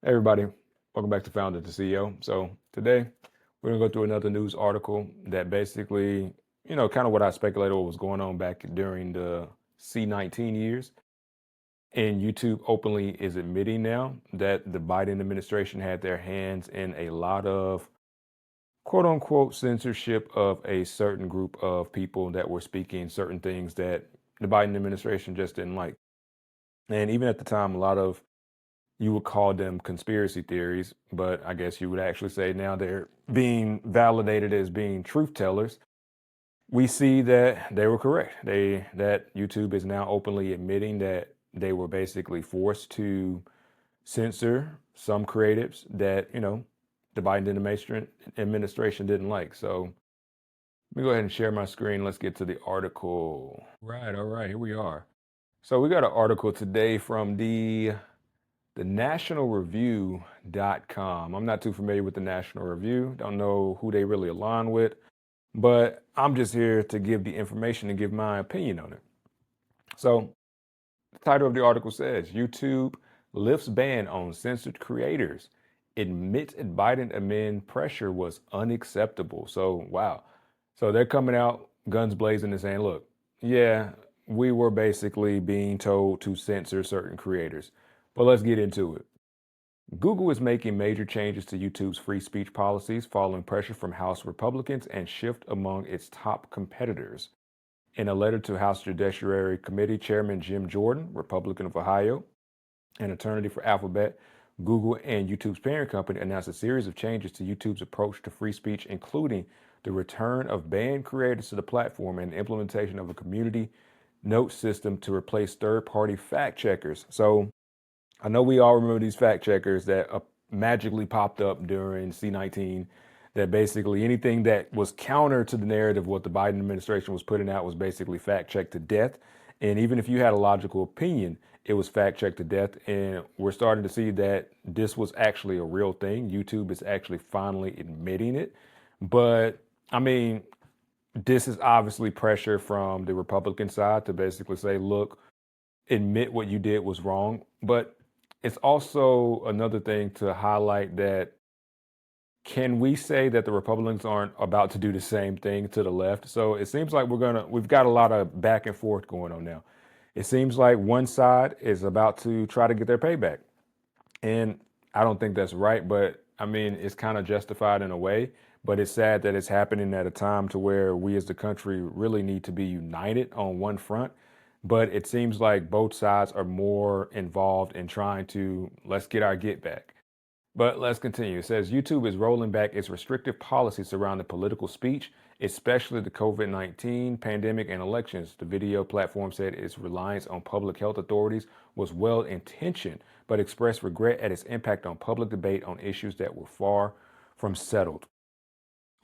Hey everybody, welcome back to Founder to CEO. So today we're gonna go through another news article that basically, kind of what I speculated what was going on back during the C-19 years. And YouTube openly is admitting now that the Biden administration had their hands in a lot of quote unquote censorship of a certain group of people that were speaking certain things that the Biden administration just didn't like. And even at the time, a lot of you would call them conspiracy theories, but I guess you would actually say now they're being validated as being truth tellers. We see that they were correct. That YouTube is now openly admitting that they were basically forced to censor some creatives that, the Biden administration didn't like. So let me go ahead and share my screen. Let's get to the article. Right, all right, here we are. So we got an article today from the nationalreview.com. I'm not too familiar with the National Review, don't know who they really align with, but I'm just here to give the information and give my opinion on it. So, the title of the article says YouTube lifts ban on censored creators, admits Biden admin pressure was unacceptable. So, wow. So, they're coming out guns blazing and saying, look, yeah, we were basically being told to censor certain creators, but let's get into it. Google is making major changes to YouTube's free speech policies following pressure from House Republicans and shift among its top competitors. In a letter to House Judiciary Committee Chairman Jim Jordan, Republican of Ohio, an attorney for Alphabet, Google, and YouTube's parent company announced a series of changes to YouTube's approach to free speech, including the return of banned creators to the platform and the implementation of a community note system to replace third-party fact checkers. So I know we all remember these fact checkers that magically popped up during C-19, that basically anything that was counter to the narrative what the Biden administration was putting out was basically fact checked to death. And even if you had a logical opinion, it was fact checked to death. And we're starting to see that this was actually a real thing. YouTube is actually finally admitting it. But I mean, this is obviously pressure from the Republican side to basically say, look, admit what you did was wrong. But it's also another thing to highlight that can we say that the Republicans aren't about to do the same thing to the left? So it seems like we've got a lot of back and forth going on now. It seems like one side is about to try to get their payback. And I don't think that's right, but I mean, it's kind of justified in a way, but it's sad that it's happening at a time to where we as the country really need to be united on one front. But it seems like both sides are more involved in trying to let's get our get back. But let's continue. It says YouTube is rolling back its restrictive policies surrounding political speech, especially the COVID-19 pandemic and elections. The video platform said its reliance on public health authorities was well intentioned, but expressed regret at its impact on public debate on issues that were far from settled.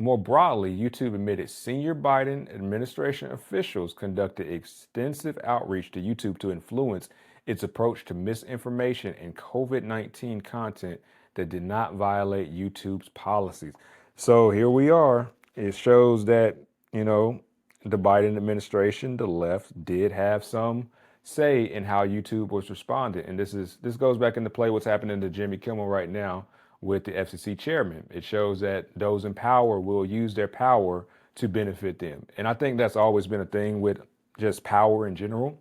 More broadly, YouTube admitted senior Biden administration officials conducted extensive outreach to YouTube to influence its approach to misinformation and COVID-19 content that did not violate YouTube's policies. So here we are. It shows that, you know, the Biden administration, the left, did have some say in how YouTube was responding. And this goes back into play what's happening to Jimmy Kimmel right now with the FCC chairman. It shows that those in power will use their power to benefit them. And I think that's always been a thing with just power in general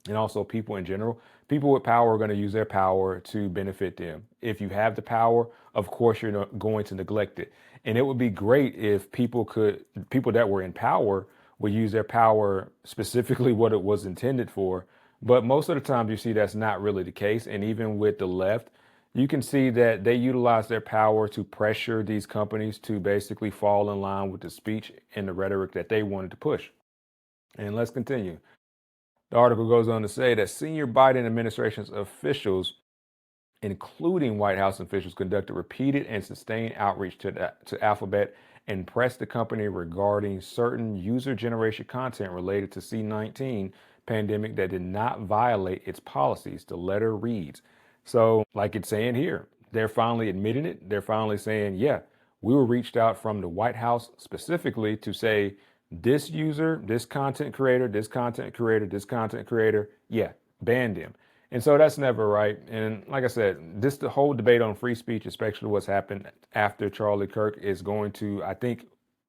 and also people in general. People with power are going to use their power to benefit them. If you have the power, of course, you're not going to neglect it. And it would be great if people that were in power would use their power specifically what it was intended for. But most of the time, you see that's not really the case. And even with the left, you can see that they utilize their power to pressure these companies to basically fall in line with the speech and the rhetoric that they wanted to push. And let's continue. The article goes on to say that senior Biden administration's officials, including White House officials, conducted repeated and sustained outreach to Alphabet and pressed the company regarding certain user generation content related to C-19 pandemic that did not violate its policies. The letter reads. So, like it's saying here, they're finally admitting it. They're finally saying, yeah, we were reached out from the White House specifically to say this user, this content creator, this content creator, this content creator, yeah, ban them. And so that's never right. And like I said, this the whole debate on free speech, especially what's happened after Charlie Kirk, is going to, I think,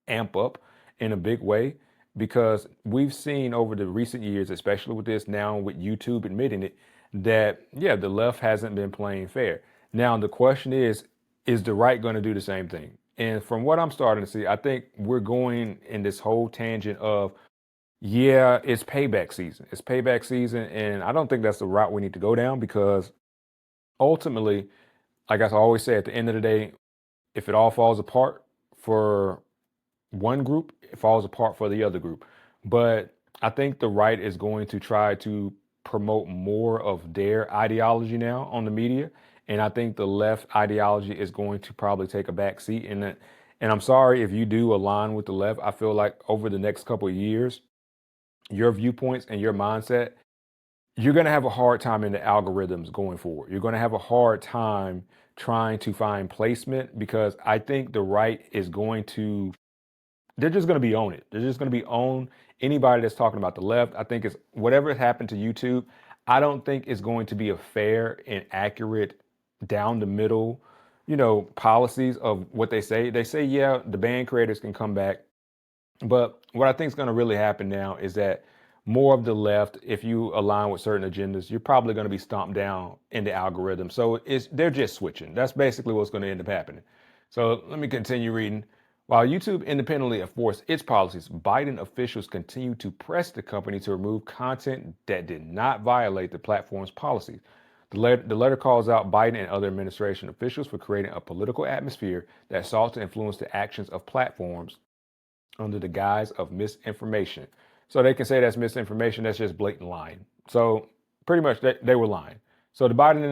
amp up in a big way because we've seen over the recent years, especially with this now with YouTube admitting it, that yeah, the left hasn't been playing fair. Now the question is the right going to do the same thing? And from what I'm starting to see, I think we're going in this whole tangent of yeah, it's payback season. It's payback season. And I don't think that's the route we need to go down because ultimately, like I always say, at the end of the day, if it all falls apart for one group, it falls apart for the other group. But I think the right is going to try to promote more of their ideology now on the media. And I think the left ideology is going to probably take a back seat. And I'm sorry if you do align with the left. I feel like over the next couple of years, your viewpoints and your mindset, you're going to have a hard time in the algorithms going forward. You're going to have a hard time trying to find placement because I think the right is going to, they're just going to be on it. They're just going to be on anybody that's talking about the left. I think it's whatever happened to YouTube. I don't think it's going to be a fair and accurate down the middle, policies of what they say. They say, yeah, the band creators can come back. But what I think is going to really happen now is that more of the left, if you align with certain agendas, you're probably going to be stomped down in the algorithm. So they're just switching. That's basically what's going to end up happening. So let me continue reading. While YouTube independently enforced its policies, Biden officials continue to press the company to remove content that did not violate the platform's policies. The letter calls out Biden and other administration officials for creating a political atmosphere that sought to influence the actions of platforms under the guise of misinformation. So they can say that's misinformation, that's just blatant lying. So pretty much they were lying. So the Biden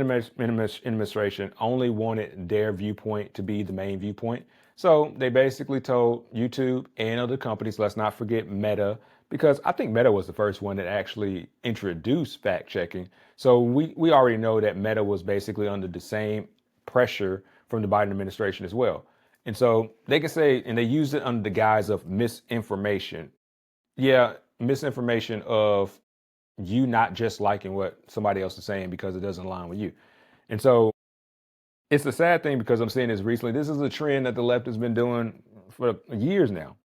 administration only wanted their viewpoint to be the main viewpoint. So they basically told YouTube and other companies, let's not forget Meta, because I think Meta was the first one that actually introduced fact checking. So we already know that Meta was basically under the same pressure from the Biden administration as well. And so they can say, and they use it under the guise of misinformation. Yeah, misinformation of you not just liking what somebody else is saying because it doesn't align with you. And so it's a sad thing because I'm seeing this recently. This is a trend that the left has been doing for years now.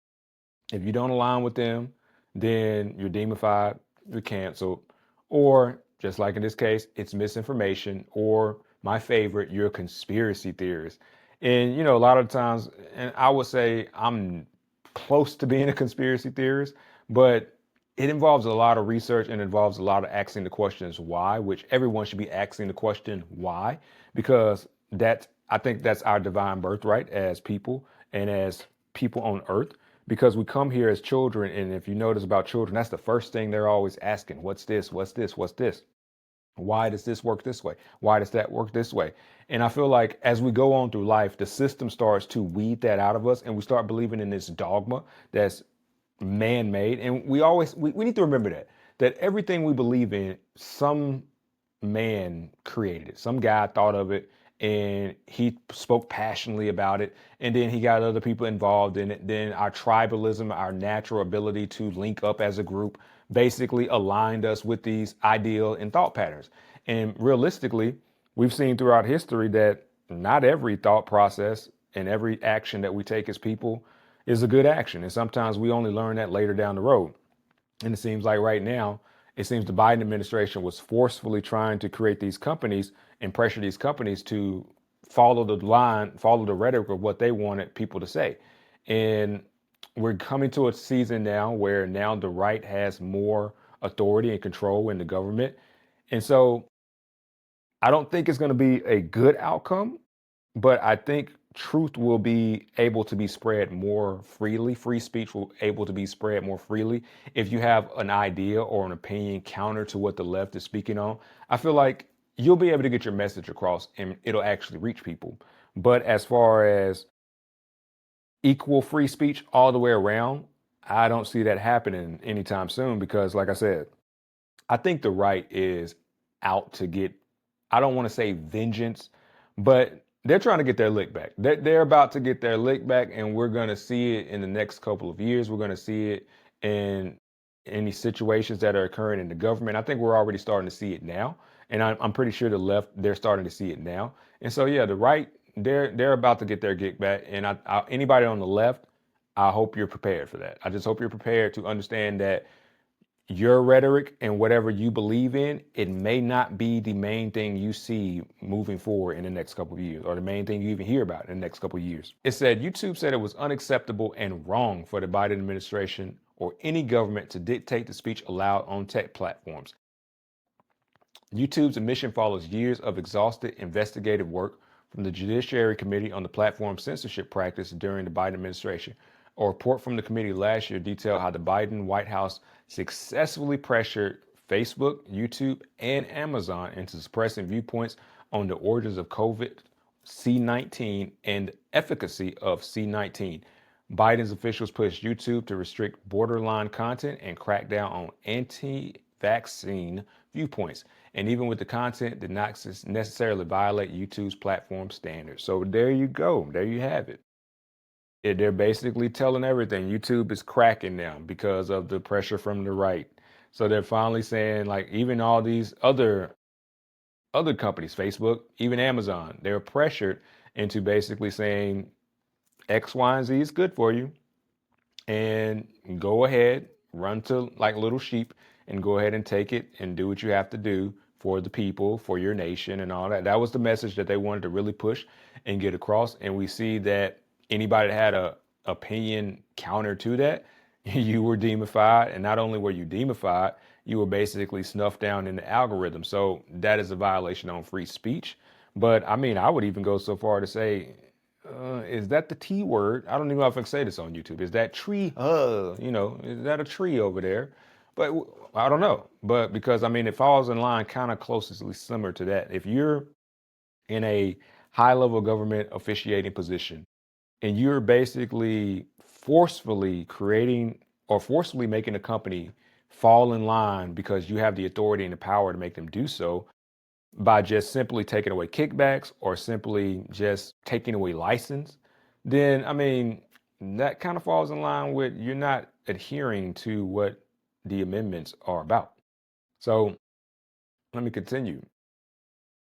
If you don't align with them, then you're demonified, you're canceled, or just like in this case, it's misinformation, or my favorite, you're a conspiracy theorist. And a lot of times, and I would say I'm close to being a conspiracy theorist, but it involves a lot of research and involves a lot of asking the questions why, which everyone should be asking the question why, because I think that's our divine birthright as people and as people on earth because we come here as children. And if you notice about children, that's the first thing they're always asking. What's this? What's this? What's this? Why does this work this way? Why does that work this way? And I feel like as we go on through life, the system starts to weed that out of us and we start believing in this dogma that's man-made. And we need to remember that everything we believe in, some man created it. Some guy thought of it and he spoke passionately about it. And then he got other people involved in it. Then our tribalism, our natural ability to link up as a group basically aligned us with these ideal and thought patterns. And realistically, we've seen throughout history that not every thought process and every action that we take as people is a good action. And sometimes we only learn that later down the road. And it seems like right now, it seems the Biden administration was forcefully trying to create these companies and pressure these companies to follow the line, follow the rhetoric of what they wanted people to say. And we're coming to a season now where now the right has more authority and control in the government. And so I don't think it's going to be a good outcome, but I think truth will be able to be spread more freely. Free speech will be able to be spread more freely. If you have an idea or an opinion counter to what the left is speaking on, I feel like you'll be able to get your message across and it'll actually reach people. But as far as equal free speech all the way around, I don't see that happening anytime soon because, like I said, I think the right is out to get, I don't want to say vengeance, but they're trying to get their lick back. They're about to get their lick back, and we're going to see it in the next couple of years. We're going to see it in any situations that are occurring in the government. I think we're already starting to see it now. And I'm pretty sure the left, they're starting to see it now. And so, yeah, the right, they're about to get their get back. And anybody on the left, I hope you're prepared for that. I just hope you're prepared to understand that your rhetoric and whatever you believe in, it may not be the main thing you see moving forward in the next couple of years, or the main thing you even hear about in the next couple of years. It said YouTube said it was unacceptable and wrong for the Biden administration or any government to dictate the speech allowed on tech platforms. YouTube's admission follows years of exhaustive investigative work from the Judiciary Committee on the platform censorship practice during the Biden administration. A report from the committee last year detailed how the Biden White House successfully pressured Facebook, YouTube, and Amazon into suppressing viewpoints on the origins of COVID C-19 and efficacy of C-19. Biden's officials pushed YouTube to restrict borderline content and crack down on anti-vaccine viewpoints. And even with the content, did not necessarily violate YouTube's platform standards. So there you go. There you have it. They're basically telling everything. YouTube is cracking now because of the pressure from the right. So they're finally saying, like, even all these other companies, Facebook, even Amazon, they're pressured into basically saying X, Y, and Z is good for you. And go ahead, run to like little sheep and go ahead and take it and do what you have to do for the people, for your nation and all that. That was the message that they wanted to really push and get across. And we see that anybody that had a opinion counter to that, you were demonified. And not only were you demonified, you were basically snuffed down in the algorithm. So that is a violation on free speech. But I mean, I would even go so far to say, is that the T word? I don't even know if I can say this on YouTube. Is that tree? Is that a tree over there? But I don't know. But because I mean, it falls in line kind of closely similar to that. If you're in a high level government officiating position and you're basically forcefully creating or forcefully making a company fall in line because you have the authority and the power to make them do so, by just simply taking away kickbacks or simply just taking away license, then I mean, that kind of falls in line with you're not adhering to what the amendments are about. So let me continue.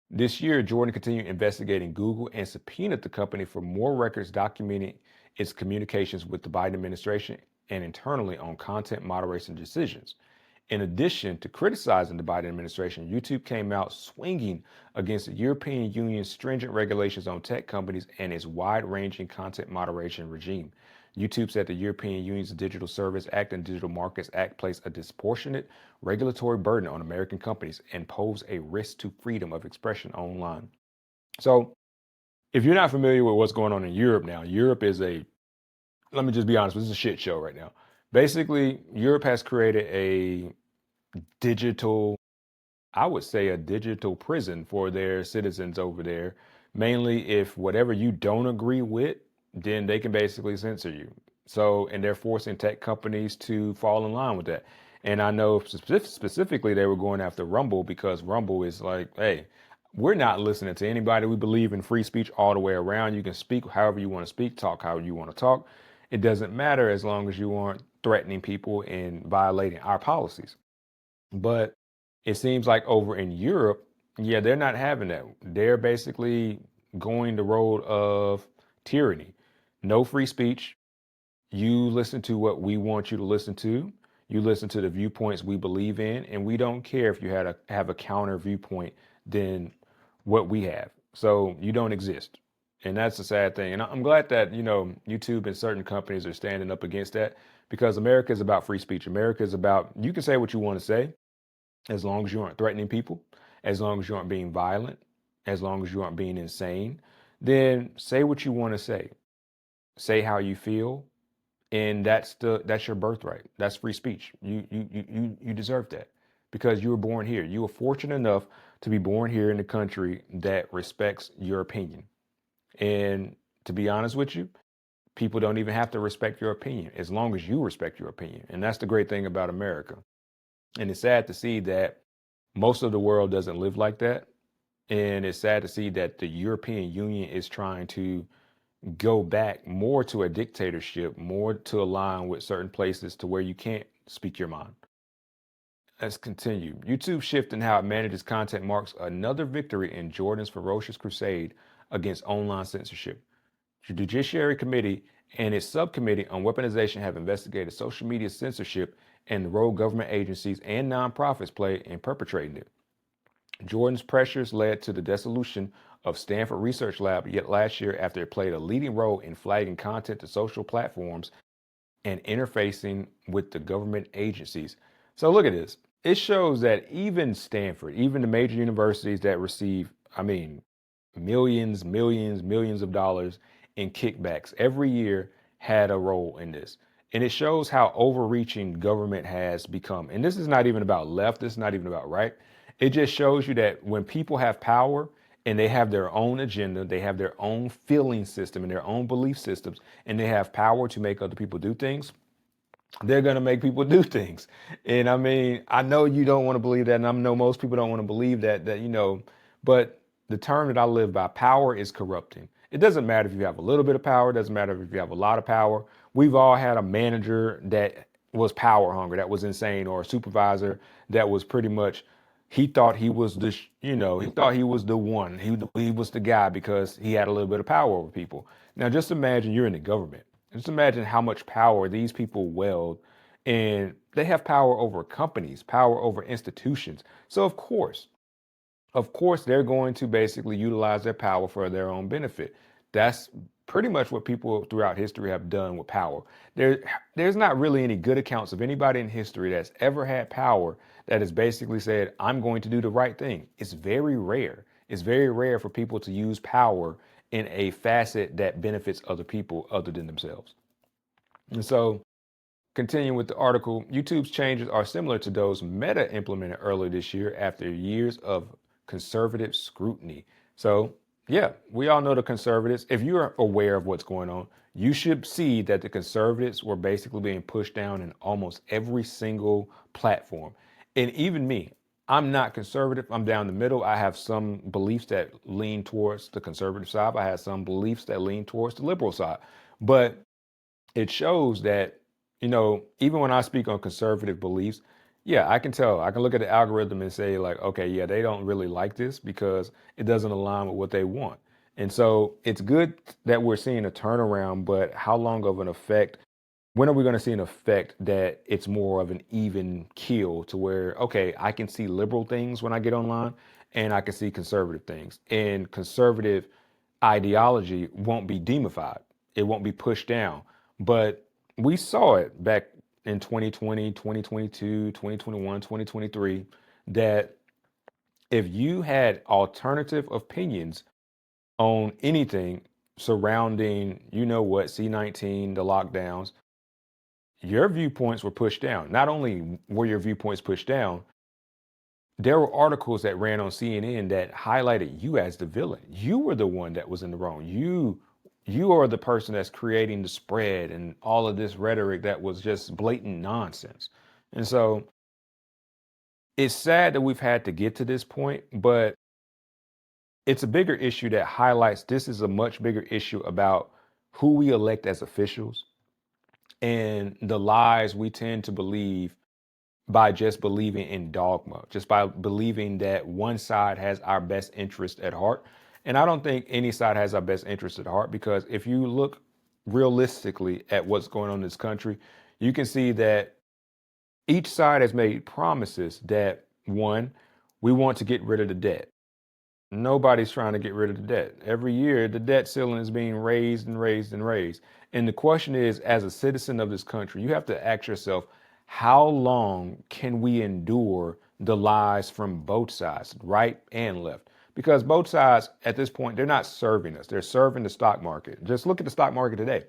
This year, Jordan continued investigating Google and subpoenaed the company for more records documenting its communications with the Biden administration and internally on content moderation decisions. In addition to criticizing the Biden administration, YouTube came out swinging against the European Union's stringent regulations on tech companies and its wide-ranging content moderation regime. YouTube said the European Union's Digital Service Act and Digital Markets Act place a disproportionate regulatory burden on American companies and pose a risk to freedom of expression online. So, if you're not familiar with what's going on in Europe now, Europe is let me just be honest, this is a shit show right now. Basically, Europe has created a digital, I would say a digital prison for their citizens over there. Mainly if whatever you don't agree with, then they can basically censor you. So, and they're forcing tech companies to fall in line with that. And I know specifically they were going after Rumble because Rumble is like, hey, we're not listening to anybody. We believe in free speech all the way around. You can speak however you want to speak, talk however you want to talk. It doesn't matter as long as you aren't threatening people and violating our policies. But it seems like over in Europe, yeah, they're not having that. They're basically going the road of tyranny. No free speech. You listen to what we want you to listen to. You listen to the viewpoints we believe in, and we don't care if you have a counter viewpoint than what we have. So you don't exist. And that's a sad thing. And I'm glad that, YouTube and certain companies are standing up against that because America is about free speech. America is about, you can say what you want to say, as long as you aren't threatening people, as long as you aren't being violent, as long as you aren't being insane, then say what you want to say. Say how you feel, and that's your birthright. That's free speech. You deserve that because you were born here. You were fortunate enough to be born here in the country that respects your opinion. And to be honest with you, people don't even have to respect your opinion as long as you respect your opinion. And that's the great thing about America. And it's sad to see that most of the world doesn't live like that. And it's sad to see that the European Union is trying to go back more to a dictatorship, more to align with certain places to where you can't speak your mind. Let's continue. YouTube shift in how it manages content marks another victory in Jordan's ferocious crusade against online censorship. The Judiciary Committee and its subcommittee on weaponization have investigated social media censorship and the role government agencies and nonprofits play in perpetrating it. Jordan's pressures led to the dissolution of Stanford Research Lab yet last year after it played a leading role in flagging content to social platforms and interfacing with the government agencies. So look at this. It shows that even Stanford, even the major universities that receive, millions of dollars in kickbacks every year had a role in this. And it shows how overreaching government has become. And this is not even about left, this is not even about right. It just shows you that when people have power and they have their own agenda, they have their own feeling system and their own belief systems, and they have power to make other people do things, they're going to make people do things. And I know you don't want to believe that. And I know most people don't want to believe that, but the term that I live by, power is corrupting. It doesn't matter if you have a little bit of power. It doesn't matter if you have a lot of power. We've all had a manager that was power hungry, that was insane, or a supervisor that was pretty much, he thought he was he thought he was the one. He was the guy because he had a little bit of power over people. Now, just imagine you're in the government. Just imagine how much power these people wield, and they have power over companies, power over institutions. So of course, they're going to basically utilize their power for their own benefit. That's pretty much what people throughout history have done with power. There's not really any good accounts of anybody in history that's ever had power that has basically said, I'm going to do the right thing. It's very rare. It's very rare for people to use power in a facet that benefits other people other than themselves. And so, continuing with the article, YouTube's changes are similar to those Meta implemented earlier this year after years of conservative scrutiny. So, yeah, we all know the conservatives. If you're aware of what's going on, you should see that the conservatives were basically being pushed down in almost every single platform. And even me, I'm not conservative. I'm down the middle. I have some beliefs that lean towards the conservative side. I have some beliefs that lean towards the liberal side. But it shows that, even when I speak on conservative beliefs, yeah, I can tell. I can look at the algorithm and say, like, okay, yeah, they don't really like this because it doesn't align with what they want. And so it's good that we're seeing a turnaround, but how long of an effect? When are we going to see an effect that it's more of an even keel to where, okay, I can see liberal things when I get online and I can see conservative things, and conservative ideology won't be demonified. It won't be pushed down. But we saw it back in 2020, 2022, 2021, 2023, that if you had alternative opinions on anything surrounding, C-19, the lockdowns, your viewpoints were pushed down. Not only were your viewpoints pushed down, there were articles that ran on CNN that highlighted you as the villain. You were the one that was in the wrong. You are the person that's creating the spread and all of this rhetoric that was just blatant nonsense. And so it's sad that we've had to get to this point, but it's a bigger issue that highlights this is a much bigger issue about who we elect as officials and the lies we tend to believe by just believing in dogma, just by believing that one side has our best interest at heart. And I don't think any side has our best interest at heart, because if you look realistically at what's going on in this country, you can see that each side has made promises that, one, we want to get rid of the debt. Nobody's trying to get rid of the debt. Every year, the debt ceiling is being raised and raised and raised. And the question is, as a citizen of this country, you have to ask yourself, how long can we endure the lies from both sides, right and left? Because both sides at this point, they're not serving us. They're serving the stock market. Just look at the stock market today.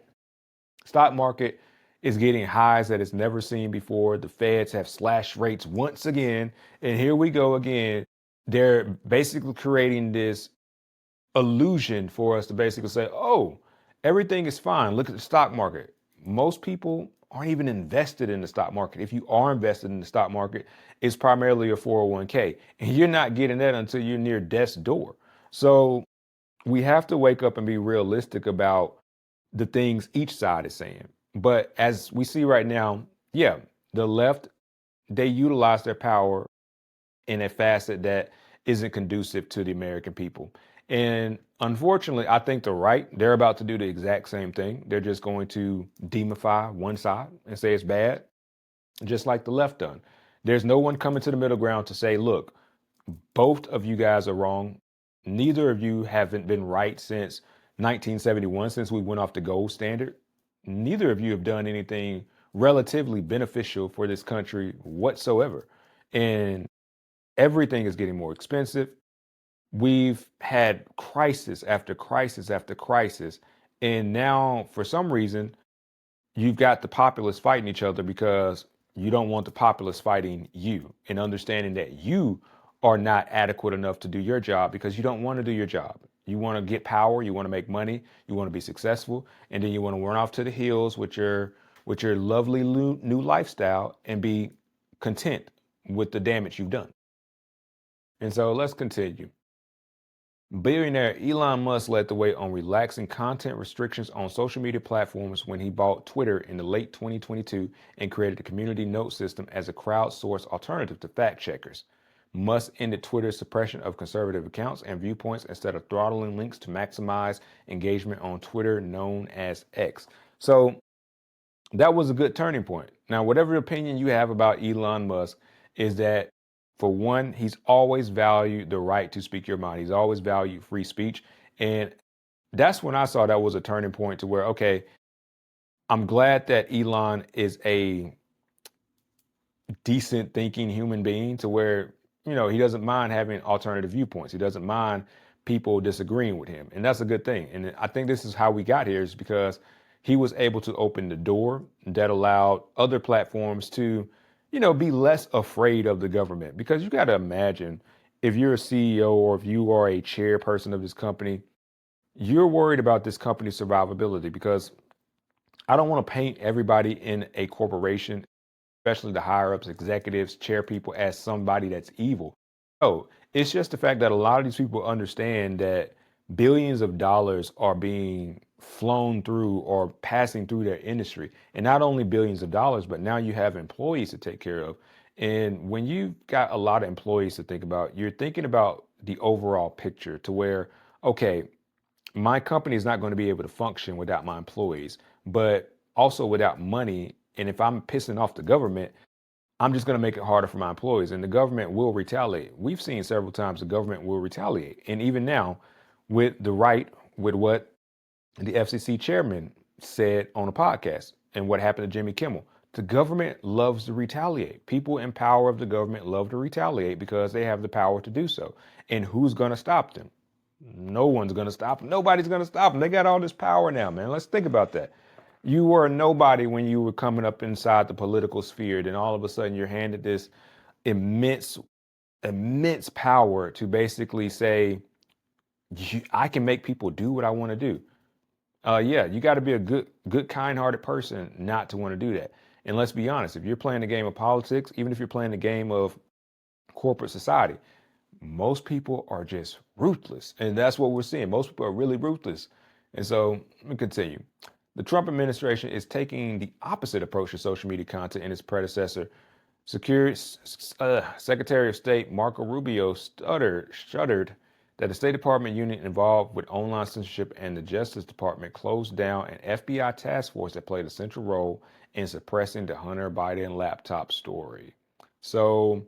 Stock market is getting highs that it's never seen before. The Feds have slashed rates once again. And here we go again. They're basically creating this illusion for us to basically say, oh, everything is fine. Look at the stock market. Most people aren't even invested in the stock market. If you are invested in the stock market, it's primarily a 401k. And you're not getting that until you're near death's door. So we have to wake up and be realistic about the things each side is saying. But as we see right now, yeah, the left, they utilize their power in a facet that isn't conducive to the American people. And unfortunately, I think the right, they're about to do the exact same thing. They're just going to demify one side and say it's bad, just like the left done. There's no one coming to the middle ground to say, look, both of you guys are wrong. Neither of you haven't been right since 1971, since we went off the gold standard. Neither of you have done anything relatively beneficial for this country whatsoever. And everything is getting more expensive. We've had crisis after crisis after crisis. And now, for some reason, you've got the populace fighting each other because you don't want the populace fighting you and understanding that you are not adequate enough to do your job because you don't want to do your job. You want to get power, you want to make money, you want to be successful, and then you want to run off to the hills with your lovely new lifestyle and be content with the damage you've done. And so let's continue. Billionaire Elon Musk led the way on relaxing content restrictions on social media platforms when he bought Twitter in the late 2022 and created the community note system as a crowdsourced alternative to fact checkers. Musk ended Twitter's suppression of conservative accounts and viewpoints instead of throttling links to maximize engagement on Twitter, known as X. So that was a good turning point. Now, whatever opinion you have about Elon Musk, is that for one, he's always valued the right to speak your mind. He's always valued free speech. And that's when I saw that was a turning point to where, okay, I'm glad that Elon is a decent thinking human being to where, he doesn't mind having alternative viewpoints. He doesn't mind people disagreeing with him. And that's a good thing. And I think this is how we got here, is because he was able to open the door that allowed other platforms to, be less afraid of the government. Because you got to imagine, if you're a CEO or if you are a chairperson of this company, you're worried about this company's survivability, because I don't want to paint everybody in a corporation, especially the higher ups, executives, chair people, as somebody that's evil. No, it's just the fact that a lot of these people understand that billions of dollars are being flown through or passing through their industry. And not only billions of dollars, but now you have employees to take care of. And when you've got a lot of employees to think about, you're thinking about the overall picture to where, okay, my company is not going to be able to function without my employees, but also without money. And if I'm pissing off the government, I'm just going to make it harder for my employees, and the government will retaliate. We've seen several times the government will retaliate. And even now, with the right, with what the FCC chairman said on a podcast and what happened to Jimmy Kimmel, the government loves to retaliate. People in power of the government love to retaliate because they have the power to do so. And who's going to stop them? No one's going to stop them. Nobody's going to stop them. They got all this power now, man. Let's think about that. You were a nobody when you were coming up inside the political sphere. Then all of a sudden you're handed this immense, immense power to basically say, I can make people do what I want to do. Yeah, you got to be a good, kind-hearted person not to want to do that. And let's be honest, if you're playing the game of politics, even if you're playing the game of corporate society, most people are just ruthless. And that's what we're seeing. Most people are really ruthless. And so let me continue. The Trump administration is taking the opposite approach to social media content in its predecessor. Secretary of State Marco Rubio shuddered that the State Department unit involved with online censorship and the Justice Department closed down an FBI task force that played a central role in suppressing the Hunter Biden laptop story. So,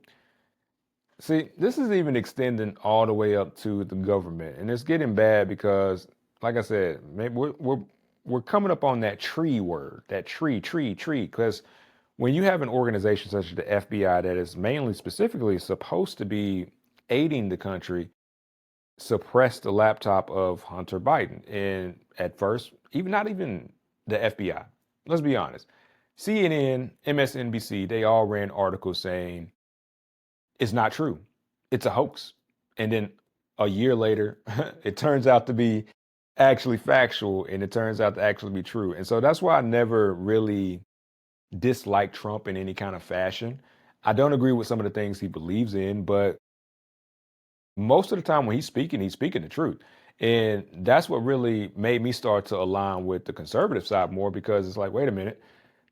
see, this is even extending all the way up to the government, and it's getting bad because, like I said, maybe we're coming up on that tree word, that tree, because when you have an organization such as the FBI that is mainly specifically supposed to be aiding the country, suppress the laptop of Hunter Biden. And at first, not even the FBI, let's be honest, CNN, MSNBC, they all ran articles saying it's not true, it's a hoax. And then a year later, it turns out to be actually factual, and it turns out to actually be true. And so that's why I never really disliked Trump in any kind of fashion. I don't agree with some of the things he believes in, but most of the time when he's speaking the truth. And that's what really made me start to align with the conservative side more, because it's like, wait a minute,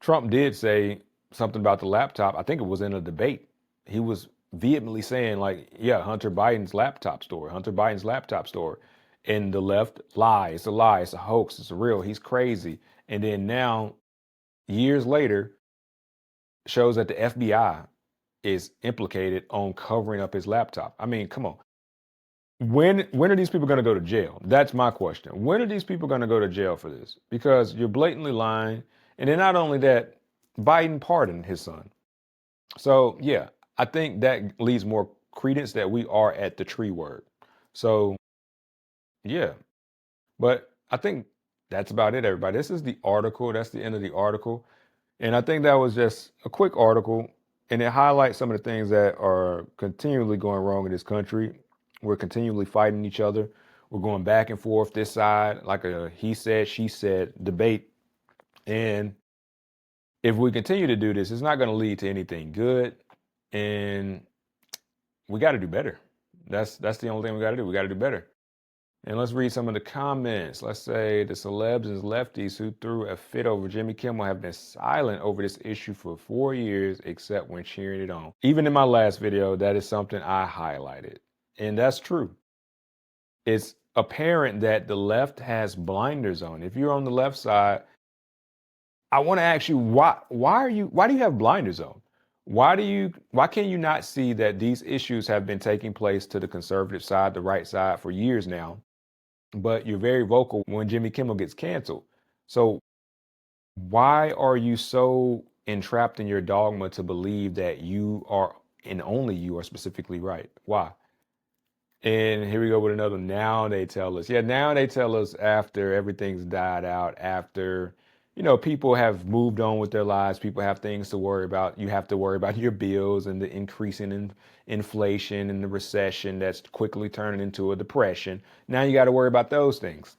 Trump did say something about the laptop. I think it was in a debate. He was vehemently saying, like, yeah, Hunter Biden's laptop story, Hunter Biden's laptop story. And the left, lie, it's a lie, it's a hoax, it's real, he's crazy. And then now, years later, shows that the FBI is implicated on covering up his laptop. I mean, come on. When are these people going to go to jail? That's my question. When are these people going to go to jail for this? Because you're blatantly lying. And then not only that, Biden pardoned his son. So yeah, I think that leads more credence that we are at the tree word. So yeah, but I think that's about it, everybody. This is the article. That's the end of the article. And I think that was just a quick article, and it highlights some of the things that are continually going wrong in this country. We're continually fighting each other. We're going back and forth this side, like a he said, she said debate. And if we continue to do this, it's not going to lead to anything good. And we got to do better. That's the only thing we got to do. We got to do better. And let's read some of the comments. Let's say the celebs and lefties who threw a fit over Jimmy Kimmel have been silent over this issue for 4 years, except when cheering it on. Even in my last video, that is something I highlighted. And that's true. It's apparent that the left has blinders on. If you're on the left side, I want to ask you, why do you have blinders on? Why can you not see that these issues have been taking place to the conservative side, the right side for years now? But you're very vocal when Jimmy Kimmel gets canceled. So why are you so entrapped in your dogma to believe that you are, and only you are specifically right? Why? And here we go with another. Now they tell us. Yeah, now they tell us after everything's died out, after, people have moved on with their lives, people have things to worry about. You have to worry about your bills and the increasing in inflation and the recession that's quickly turning into a depression. Now you got to worry about those things.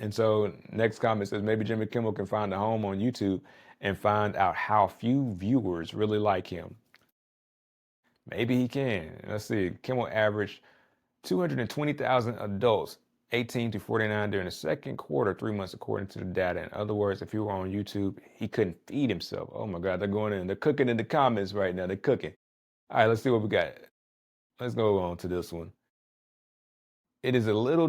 And so next comment says maybe Jimmy Kimmel can find a home on YouTube and find out how few viewers really like him. Maybe he can. Let's see. Kimmel averaged 220,000 adults 18 to 49 during the second quarter, 3 months, according to the data. In other words, if you were on YouTube, he couldn't feed himself. Oh my God, they're going in. They're cooking in the comments right now. They're cooking. All right, let's see what we got. Let's go on to this one. It is a little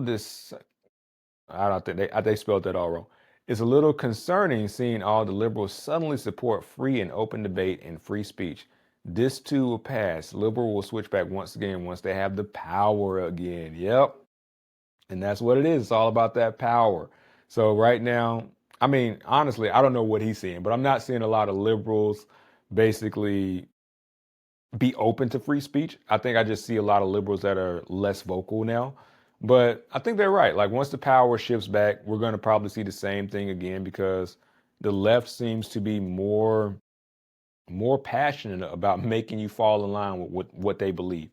I don't think they spelled that all wrong. It's a little concerning seeing all the liberals suddenly support free and open debate and free speech. This too will pass. Liberal will switch back once again once they have the power again. Yep. And that's what it is. It's all about that power. So right now, I mean, honestly, I don't know what he's seeing, but I'm not seeing a lot of liberals basically be open to free speech. I think I just see a lot of liberals that are less vocal now. But I think they're right. Like once the power shifts back, we're going to probably see the same thing again because the left seems to be more passionate about making you fall in line with what they believe.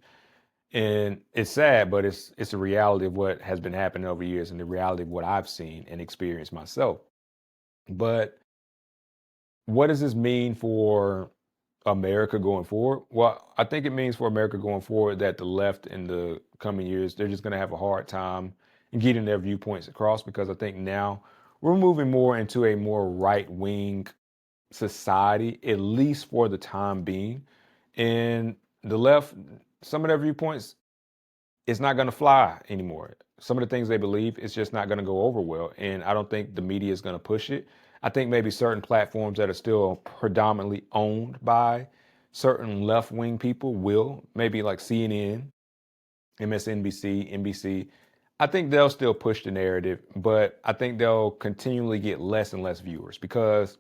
And it's sad, but it's a reality of what has been happening over years and the reality of what I've seen and experienced myself. But what does this mean for America going forward? Well, I think it means for America going forward that the left in the coming years, they're just going to have a hard time getting their viewpoints across because I think now we're moving more into a more right wing society, at least for the time being. And the left, some of their viewpoints, it's not going to fly anymore. Some of the things they believe, it's just not going to go over well. And I don't think the media is going to push it. I think maybe certain platforms that are still predominantly owned by certain left wing people will, maybe like CNN, MSNBC, NBC. I think they'll still push the narrative, but I think they'll continually get less and less viewers because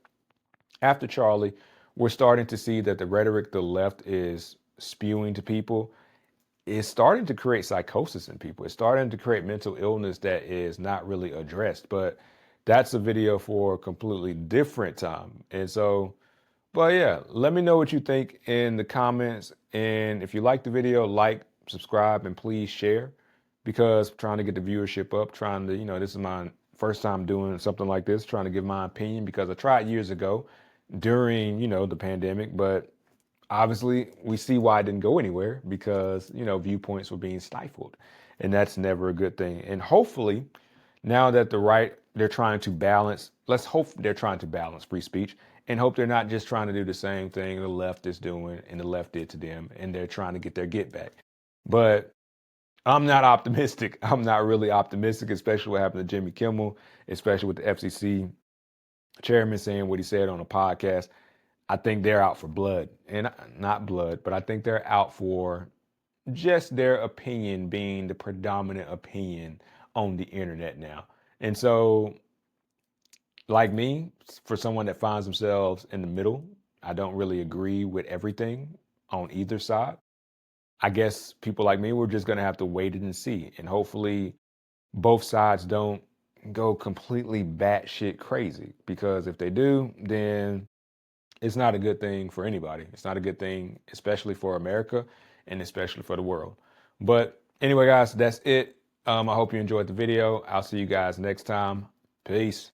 after Charlie, we're starting to see that the rhetoric the left is spewing to people is starting to create psychosis in people. It's starting to create mental illness that is not really addressed. But that's a video for a completely different time. And so, but yeah, let me know what you think in the comments. And if you like the video, like, subscribe, and please share because I'm trying to get the viewership up, trying to, this is my first time doing something like this, trying to give my opinion because I tried years ago during, the pandemic, but obviously we see why it didn't go anywhere because viewpoints were being stifled, and that's never a good thing. And hopefully now that the right, they're trying to balance, let's hope they're trying to balance free speech and hope they're not just trying to do the same thing the left is doing and the left did to them, and they're trying to get their get back. But I'm not optimistic. I'm not really optimistic, especially what happened to Jimmy Kimmel, especially with the FCC chairman saying what he said on a podcast. I think they're out for blood, and not blood, but I think they're out for just their opinion being the predominant opinion on the internet now. And so, like me, for someone that finds themselves in the middle, I don't really agree with everything on either side. I guess people like me, we're just going to have to wait and see. And hopefully, both sides don't go completely batshit crazy, because if they do, then it's not a good thing for anybody. It's not a good thing, especially for America and especially for the world. But anyway, guys, that's it. I hope you enjoyed the video. I'll see you guys next time. Peace.